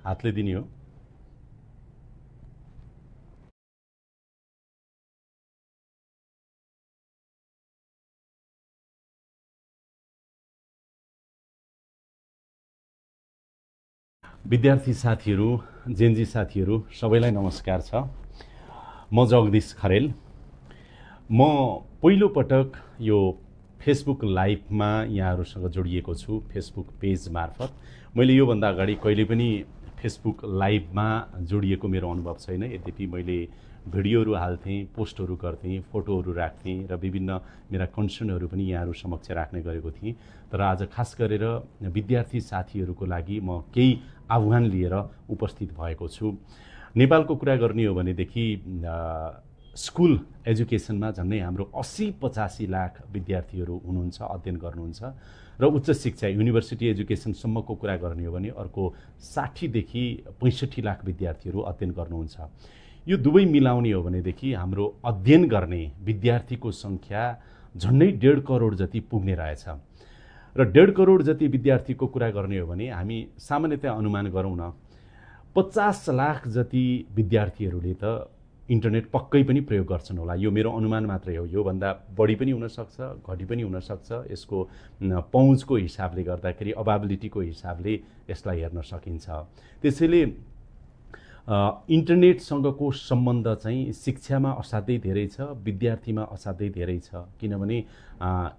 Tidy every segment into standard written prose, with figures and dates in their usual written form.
हातले दिने हो। विद्यार्थी साथीहरू, जेन्जी साथीहरू सबैलाई नमस्कार छ। म जगदीश खरेल। म पहिलो पटक यो फेसबुक लाइभमा यहाँहरूसँग जोडिएको छु, फेसबुक पेज मार्फत। मैले योभन्दा अगाडि कहिले पनि फेसबुक लाइभमा जोडिएको मेरो अनुभव छैन। यद्यपि मैले भिडियोहरू हाल्थेँ, पोस्टहरू गर्थेँ, फोटोहरू राख्थेँ र विभिन्न मेरा कन्सर्नहरू पनि यहाँहरू समक्ष राख्ने गरेको थिएँ। तर आज खास गरेर विद्यार्थी साथीहरूको लागि म केही आह्वान लिएर उपस्थित भएको छु। नेपालको कुरा गर्ने हो भनेदेखि स्कुल एजुकेसनमा झन्डै हाम्रो 80-85 लाख विद्यार्थीहरू हुनुहुन्छ, अध्ययन गर्नुहुन्छ र उच्च शिक्षा युनिभर्सिटी एजुकेसनसम्मको कुरा गर्ने हो भने अर्को 60 देखि 65 लाख विद्यार्थीहरू अध्ययन गर्नुहुन्छ। यो दुवै मिलाउने हो भनेदेखि हाम्रो अध्ययन गर्ने विद्यार्थीको सङ्ख्या झन्डै 1.5 करोड जति पुग्ने रहेछ। र 1.5 करोड जति विद्यार्थीको कुरा गर्ने हो भने हामी सामान्यतया अनुमान गरौँ न 50 लाख जति विद्यार्थीहरूले त इन्टरनेट पक्कै पनि प्रयोग गर्छन् होला। यो मेरो अनुमान मात्रै हो, योभन्दा बढी पनि हुनसक्छ, घटी पनि हुनसक्छ। यसको पहुँचको हिसाबले गर्दाखेरि, अभाबिलिटीको हिसाबले यसलाई हेर्न सकिन्छ। त्यसैले इन्टरनेटसँगको सम्बन्ध चाहिँ शिक्षामा असाध्यै धेरै छ, विद्यार्थीमा असाध्यै धेरै छ। किनभने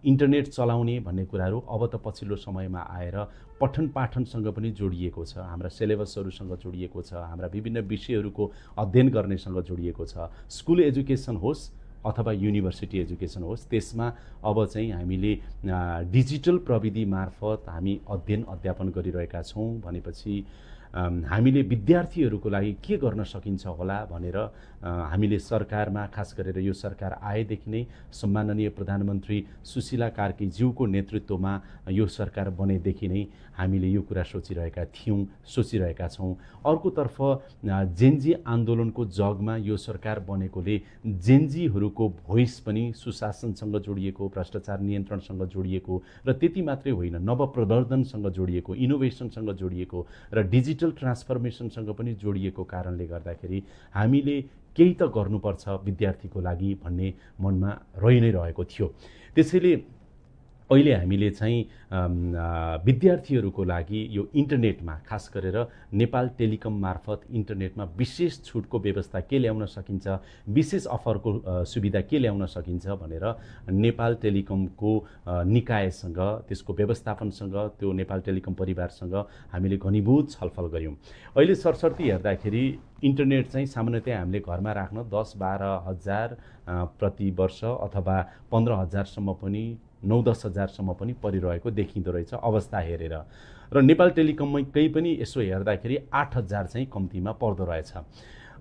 इन्टरनेट चलाउने भन्ने कुराहरू अब त पछिल्लो समयमा आएर पठन पाठनसँग पनि जोडिएको छ, हाम्रा सिलेबसहरूसँग जोडिएको छ, हाम्रा विभिन्न विषयहरूको अध्ययन गर्नेसँग जोडिएको छ। स्कुल एजुकेसन होस् अथवा युनिभर्सिटी एजुकेसन होस्, त्यसमा अब चाहिँ हामीले डिजिटल प्रविधि मार्फत हामी अध्ययन अध्यापन गरिरहेका छौँ भनेपछि हामीले विद्यार्थीहरूको लागि के गर्न सकिन्छ होला भनेर हामीले सरकारमा, खास गरेर यो सरकार आएदेखि नै सम्माननीय प्रधानमन्त्री सुशीला कार्की ज्यूको नेतृत्वमा यो सरकार बनेदेखि नै हामीले यो कुरा सोचिरहेका छौँ। अर्कोतर्फ जेन्जी आन्दोलनको जगमा यो सरकार बनेकोले जेन्जीहरूको भोइस पनि सुशासनसँग जोडिएको, भ्रष्टाचार नियन्त्रणसँग जोडिएको र त्यति मात्रै होइन, नवप्रवर्धनसँग जोडिएको, इनोभेसनसँग जोडिएको र डिजिटल ट्रान्सफर्मेसनसँग पनि जोडिएको कारणले गर्दाखेरि हामीले केही त गर्नुपर्छ विद्यार्थीको लागि भन्ने मनमा रहि नै रहेको थियो। त्यसैले अहिले हामीले चाहिँ विद्यार्थीहरूको लागि यो इन्टरनेटमा, खास गरेर नेपाल टेलिकम मार्फत इन्टरनेटमा विशेष छुटको व्यवस्था के ल्याउन सकिन्छ, विशेष अफरको सुविधा के ल्याउन सकिन्छ भनेर नेपाल टेलिकमको निकायसँग, त्यसको व्यवस्थापनसँग, त्यो नेपाल टेलिकम परिवारसँग हामीले घनीभूत छलफल गऱ्यौँ। अहिले सरसर्ती हेर्दाखेरि इन्टरनेट चाहिँ सामान्यतया हामीले घरमा राख्न 10-12 हजार प्रति वर्ष अथवा 15 हजारसम्म पनि, 9-10 हजारसम्म पनि परिरहेको देखिँदो रहेछ अवस्था हेरेर। र नेपाल टेलिकममै पनि यसो हेर्दाखेरि 8 हजार चाहिँ कम्तीमा पर्दो रहेछ।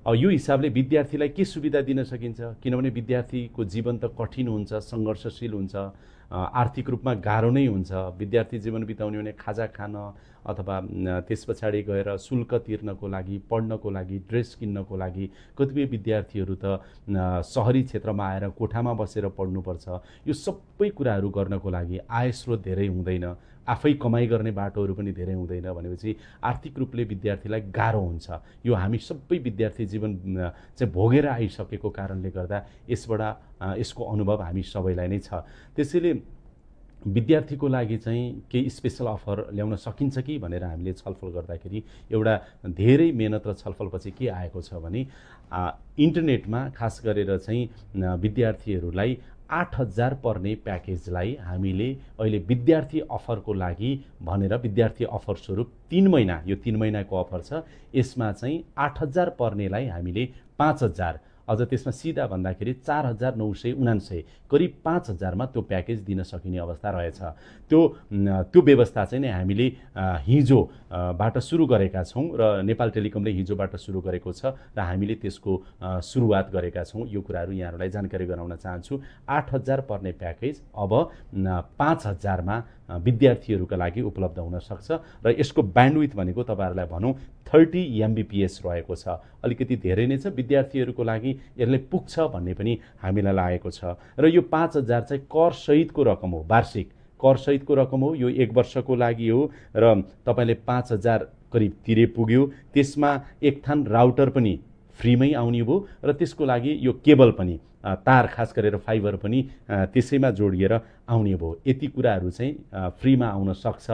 यो हिसाबले विद्यार्थीलाई के सुविधा दिन सकिन्छ? किनभने विद्यार्थीको जीवन त कठिन हुन्छ, सङ्घर्षशील हुन्छ, आर्थिक रूपमा गाह्रो नै हुन्छ। विद्यार्थी जीवन बिताउने भने खाजा खान अथवा त्यस पछाडि गएर शुल्क तिर्नको लागि, पढ्नको लागि, ड्रेस किन्नको लागि कतिपय विद्यार्थीहरू त सहरी क्षेत्रमा आएर कोठामा बसेर पढ्नुपर्छ। यो सबै कुराहरू गर्नको लागि आय स्रोत धेरै हुँदैन, आफै कमाइ गर्ने बाटोहरू पनि धेरै हुँदैन भनेपछि आर्थिक रूपले विद्यार्थीलाई गाह्रो हुन्छ। यो हामी सबै विद्यार्थी जीवन चाहिँ भोगेर आइसकेको कारणले गर्दा यसको अनुभव हामी सबैलाई नै छ। त्यसैले विद्यार्थीको लागि चाहिँ केही स्पेसल अफर ल्याउन सकिन्छ कि भनेर हामीले छलफल गर्दाखेरि एउटा धेरै मेहनत र छलफलपछि के आएको छ भने इन्टरनेटमा खास गरेर चाहिँ विद्यार्थीहरूलाई 8 हजार पर्ने प्याकेजलाई हामीले अहिले विद्यार्थी अफरको लागि भनेर विद्यार्थी अफर स्वरूप 3 महिना, यो 3 महिनाको अफर छ, यसमा चाहिँ 8 हजार पर्नेलाई हामीले 5 हजार, अझ त्यसमा सिधा भन्दाखेरि 4,999, करिब 5 हजारमा त्यो प्याकेज दिन सकिने अवस्था रहेछ। त्यो व्यवस्था चाहिँ हामीले हिजोबाट सुरु गरेका छौँ र नेपाल टेलिकमले हिजोबाट सुरु गरेको छ र हामीले त्यसको सुरुवात गरेका छौँ। यो कुराहरू यहाँहरूलाई जानकारी गराउन चाहन्छु। 8 हजार पर्ने प्याकेज अब 5 हजारमा विद्यार्थीहरूका लागि उपलब्ध हुन सक्छ र यसको ब्यान्डविथ भनेको तपाईँहरूलाई भनौँ 30 MBPS रहेको छ। अलिकति धेरै नै छ, विद्यार्थीहरूको लागि यसले पुग्छ भन्ने पनि हामीलाई लागेको छ। र यो 5 हजार चाहिँ कर सहितको रकम हो, वार्षिक कर सहितको रकम हो। यो 1 वर्षको लागि हो र तपाईँले 5 हजार करिब तिरे पुग्यो। त्यसमा एक थान राउटर पनि फ्रीमै आउने भयो र त्यसको लागि यो केबल पनि तार खास गरेर फाइबर पनि त्यसैमा जोडिएर आउने भयो। यति कुराहरू चाहिँ फ्रीमा आउन सक्छ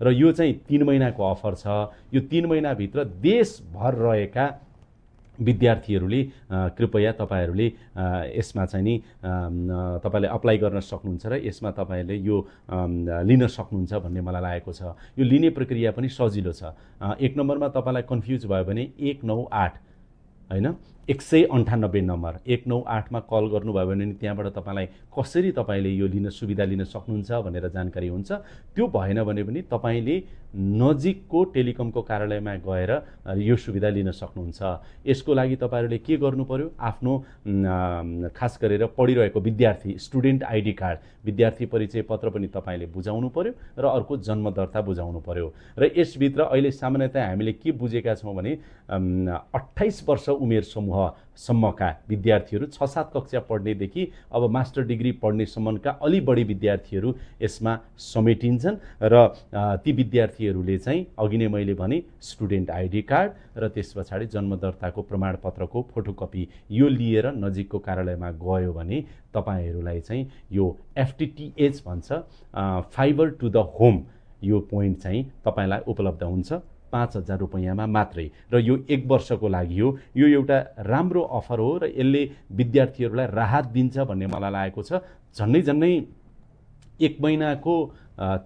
र यो चाहिँ 3 महिनाको अफर छ। यो 3 महिनाभित्र देशभर रहेका विद्यार्थीहरूले कृपया तपाईहरूले यसमा चाहिँ नि तपाईले अप्लाई गर्न सक्नुहुन्छ र यसमा तपाईले यो लिन सक्नुहुन्छ भन्ने मलाई लागेको छ। यो लिने प्रक्रिया पनि सजिलो छ। 1 नम्बरमा तपाईलाई कन्फ्युज भयो भने 198 हैन 198 नम्बर 198 मा कल गर्नुभयो भने त्यहाँबाट तपाईलाई कसरी तपाईले यो लिन सुविधा लिन सक्नुहुन्छ भनेर जानकारी हुन्छ। त्यो भएन भने पनि तपाईले नजिकको टेलिकमको कार्यालयमा गएर यो सुविधा लिन सक्नुहुन्छ। यसको लागि तपाईहरुले के गर्नु पर्यो, आफ्नो खास गरेर पढिरहेको विद्यार्थी स्टुडेन्ट आइडी कार्ड विद्यार्थी परिचय पत्र पनि तपाईले बुझाउनु पर्यो र अर्को जन्म दर्ता बुझाउनु पर्यो। र यसभित्र अहिले सामान्यतया हामीले के बुझेका छौं भने 28 वर्ष उमेर समूहसम्मका विद्यार्थीहरू 6-7 कक्षा पढ्नेदेखि अब मास्टर डिग्री पढ्नेसम्मका अलि बढी विद्यार्थीहरू यसमा समेटिन्छन् र ती विद्यार्थीहरूले चाहिँ अघि नै मैले भने स्टुडेन्ट आइडी कार्ड र त्यसपछि जन्म दर्ताको प्रमाणपत्रको फोटोकपी यो लिएर नजिकको कार्यालयमा गयो भने तपाईहरुलाई चाहिँ यो एफटीटीएच भन्छ, फाइबर टु द होम यो पोइन्ट चाहिँ तपाईलाई उपलब्ध हुन्छ 5,000 रुपैयाँमा मात्रै र यो 1 वर्षको लागि हो। यो एउटा राम्रो अफर हो र यसले विद्यार्थीहरूलाई राहत दिन्छ भन्ने मलाई लागेको छ। झन्नै 1 महिनाको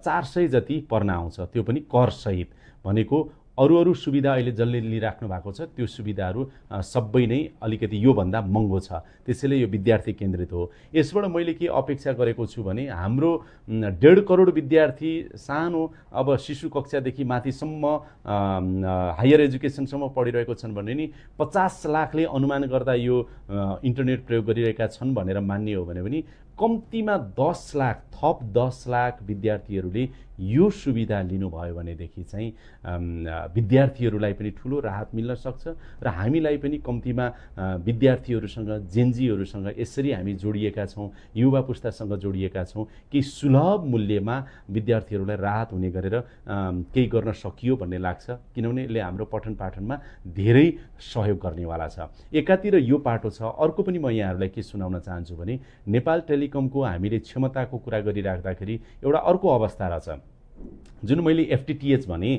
400 जति पर्न आउँछ, त्यो पनि कर सहित। भनेको अरु सुविधा अहिले जसले लिइराख्नु भएको छ त्यो सुविधाहरू सबै नै अलिकति यो भन्दा महँगो छ। त्यसैले यो विद्यार्थी केन्द्रित हो। यसबाट मैले के अपेक्षा गरेको छु भने हाम्रो 1.5 करोड विद्यार्थी सानो अब शिशु कक्षादेखि माथिसम्म हायर एजुकेसनसम्म पढिरहेको छन् भने नि 50 लाखले अनुमान गर्दा यो इन्टरनेट प्रयोग गरिरहेका छन् भनेर मान्ने हो भने पनि कम्तीमा 10 लाख थप 10 लाख विद्यार्थीहरूले यो सुविधा लिनुभयो भनेदेखि चाहिँ विद्यार्थीहरूलाई पनि ठूलो राहत मिल्न सक्छ र हामीलाई पनि कम्तीमा विद्यार्थीहरूसँग जेनजीहरूसँग यसरी हामी जोडिएका छौं, युवा पुस्तासँग जोडिएका छौं कि सुलभ मूल्यमा विद्यार्थीहरूलाई राहत हुने गरेर केही गर्न सकियो भन्ने लाग्छ। किनभने यसले हाम्रो पठन पाठनमा धेरै सहयोग गर्नेवाला छ। एकातिर यो पाटो छ। अर्को पनि म यहाँहरूलाई के सुनाउन चाहन्छु भने नेपाल टेलिकमको हामीले क्षमताको कुरा गरिराख्दाखेरि एउटा अर्को अवस्था रहेछ जुन मैले एफटीटीएच भने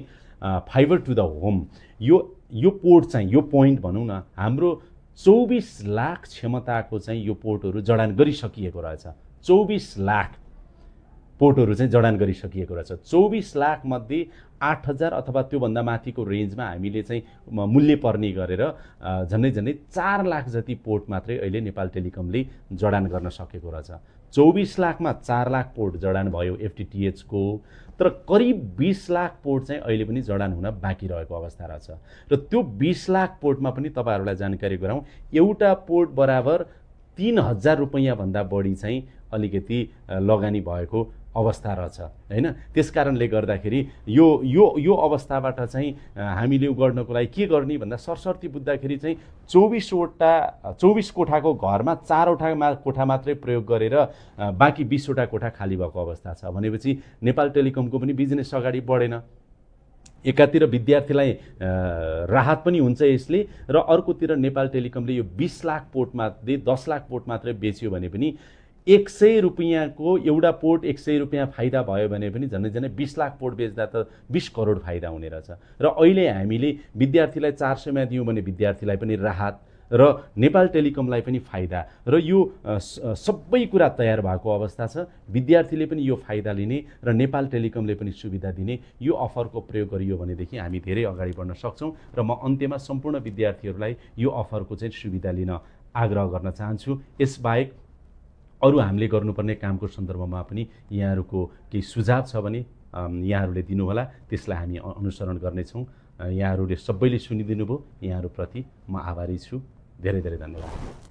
फाइबर टु द होम यो पोर्ट चाहिँ यो पोइन्ट भनौं न हाम्रो 24 लाख क्षमताको चाहिँ यो पोर्टहरू जडान गरिसकिएको रहेछ। 24 लाख पोर्टहरू चाहिँ जडान गरिसकिएको रहेछ। 24 लाख मध्ये 8,000 अथवा त्यो भन्दा माथिको रेन्जमा हामीले चाहिँ मूल्य पर्ने गरेर झन्नै 4 लाख जति पोर्ट मात्रै अहिले नेपाल टेलिकमले जडान गर्न सकेको रहेछ। 24 लाखमा 4 लाख पोर्ट जडान भयो एफटीटीएच को, तर करिब 20 लाख पोर्ट चाहिँ अहिले पनि जडान हुन बाँकी रहेको अवस्था रहेछ। र त्यो 20 लाख पोर्टमा पनि तपाईहरुलाई जानकारी गराउँ, एउटा पोर्ट बराबर 3,000 रुपैयाँ भन्दा बढी चाहिँ अलिकति लगानी भएको अवस्था रहेछ हैन। त्यसकारणले गर्दाखेरि यो अवस्थाबाट चाहिँ हामीले गर्नको लागि के गर्ने भन्दा सरसर्ती बुझ्दाखेरि चाहिँ 24 कोठाको घरमा 4वटा कोठा मात्रै प्रयोग गरेर बाँकी 20वटा कोठा खाली भएको अवस्था छ भनेपछि नेपाल टेलिकमको पनि बिजनेस अगाडि बढेन। एकातिर विद्यार्थीलाई राहत पनि हुन्छ यसले र अर्कोतिर नेपाल टेलिकमले यो 20 लाख पोर्ट मध्ये 10 लाख पोर्ट मात्रै बेच्यो भने पनि 100 रुपैयाँको एउटा पोर्ट 100 रुपैयाँ फाइदा भयो भने पनि झन्नै 20 लाख पोर्ट बेच्दा त 20 करोड फाइदा हुने रहेछ। र अहिले हामीले विद्यार्थीलाई 400 मा दियौं भने विद्यार्थीलाई पनि राहत र नेपाल टेलिकमलाई पनि फाइदा र यो सबै कुरा तयार भएको अवस्था छ। विद्यार्थीले पनि यो फाइदा लिने र नेपाल टेलिकमले पनि सुविधा दिने यो अफरको प्रयोग गरियो भनेदेखि हामी धेरै अगाडि बढ्न सक्छौं र म अन्त्यमा सम्पूर्ण विद्यार्थीहरूलाई यो अफरको चाहिँ सुविधा लिन आग्रह गर्न चाहन्छु। यसबाहेक अरु हामीले गर्नुपर्ने कामको सन्दर्भमा पनि यहाँहरुको केही सुझाव छ भने यहाँहरुले दिनुहोला, त्यसलाई हामी अनुसरण गर्नेछौं। यहाँहरुले सबैले सुनिदिनु भयो, यहाँहरुप्रति म आभारी छु। धेरै धेरै धन्यवाद।